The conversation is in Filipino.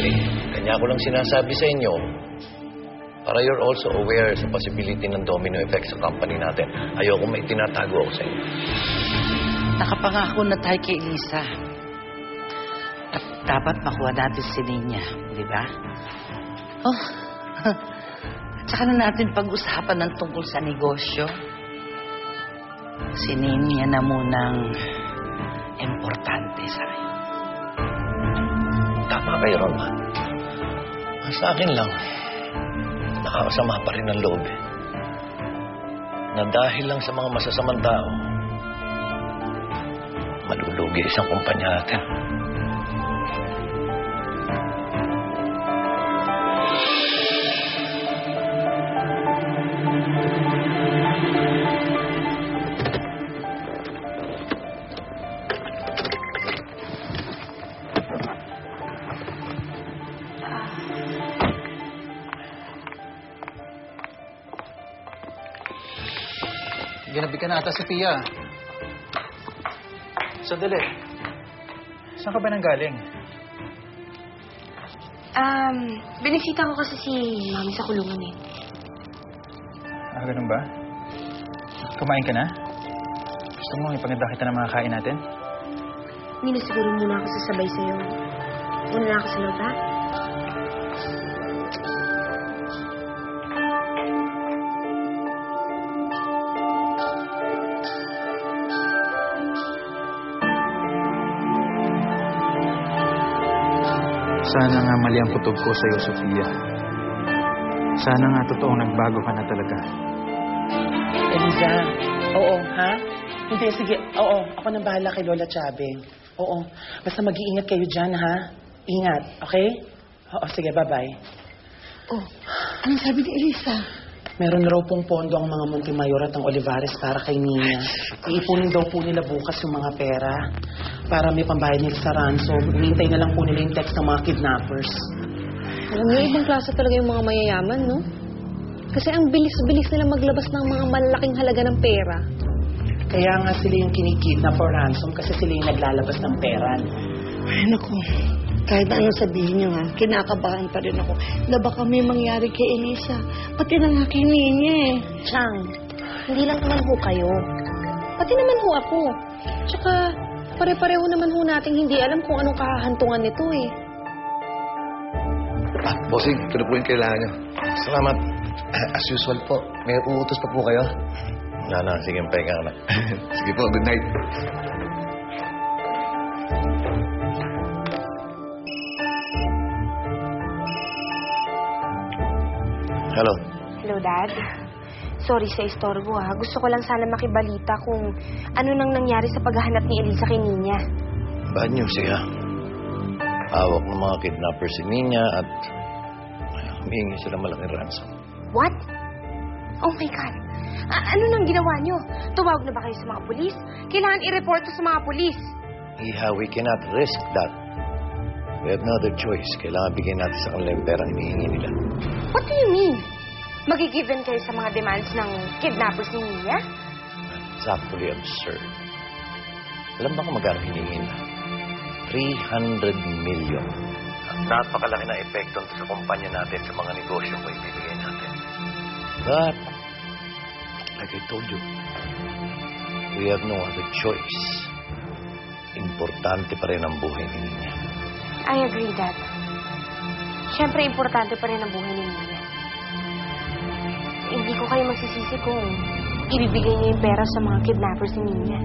Actually, kanya ko lang sinasabi sa inyo para you're also aware sa possibility ng domino effect sa company natin. Ayoko may tinatago ako sa inyo. Nakapangako na tayo kay Elisa. At dapat makuha natin si Ninya, di ba? Oh, tsaka na natin pag-usapan ng tungkol sa negosyo. Si Ninya na munang importante sa akin. Tama kayo, Roma. Sa akin lang, nakakasama pa rin ang loob eh. Na dahil lang sa mga masasamang tao, malulugi isang kumpanya natin. Ginabi ka na ata si Pia. Sandali. Saan ka ba nanggaling? Binisita ko kasi si Mami sa kulungan eh. Ah, ganun ba? Kumain ka na? Gusto mo ipaganda kita ng mga kain natin? Hindi na siguro muna ako sasabay sa'yo. Muna na ako sa loob, ha? Sana nga mali ang kutob ko sa'yo, Sofia. Sana nga totoong nagbago ka na talaga. Eliza, oo, ha? Hindi, sige, oo, ako nang bahala kay Lola Chabeng. Oo, basta mag-iingat kayo dyan, ha? Ingat, okay? Oo, sige, bye-bye. Oh, anong sabi ni Elisa? Meron raw pong pondo ang mga Montemayor at ang Olivares para kay Nina. Iipunin daw po nila bukas yung mga pera para may pambayad nila sa ransom. Hinintay na lang po nila yung text ng mga kidnappers. Alam niyo, ibang klase talaga yung mga mayayaman, no? Kasi ang bilis-bilis nila maglabas ng mga malalaking halaga ng pera. Kaya nga sila yung kinikidnap for ransom kasi sila yung naglalabas ng pera. Ay, naku. Kahit na anong sabihin niyo, ha, kinakabahan pa rin ako na baka may mangyari kay Elisa. Pati na nga kay Ninya, eh. Chang, hindi lang naman ho kayo. Pati naman ho ako. Tsaka, pare-pareho naman ho nating hindi alam kung anong kahahantungan nito, eh. Bossing, ito na po yung kailangan nyo. Salamat. As usual po, may uutos pa po kayo. Wala na, sige, pahinga na. Sige po, good night. Hello. Hello, Dad. Sorry sa istorbo, ha. Gusto ko lang sana makibalita kung ano nang nangyari sa paghahanap ni Elisa kay Ninya. Bad news, ha? Hawak ng mga kidnappers si Ninya at humihingi sila malaking ransom. What? Oh my God. Ano nang ginawa nyo? Tumawag na ba kayo sa mga pulis? Kailangan i-report to sa mga pulis. Iha, we cannot risk that. We have no other choice. Kailangan bigyan natin sa kanila yung perang hinihingi nila. What do you mean? Magigiven kayo sa mga demands ng kidnappers ni Ninya? It's actually absurd. Alam ba kung magkano hinihingi nila? 300 million. Napakalaki na epekto sa kumpanya natin sa mga negosyo ko ibibigay natin. But, like I told you, we have no other choice. Importante pa rin ang buhay ni Ninya. I agree, Dad. Siyempre, importante pa rin ang buhay ni Ninya. Hindi ko kayo magsisisi kung ibibigay niyo yung pera sa mga kidnappers ni Ninya.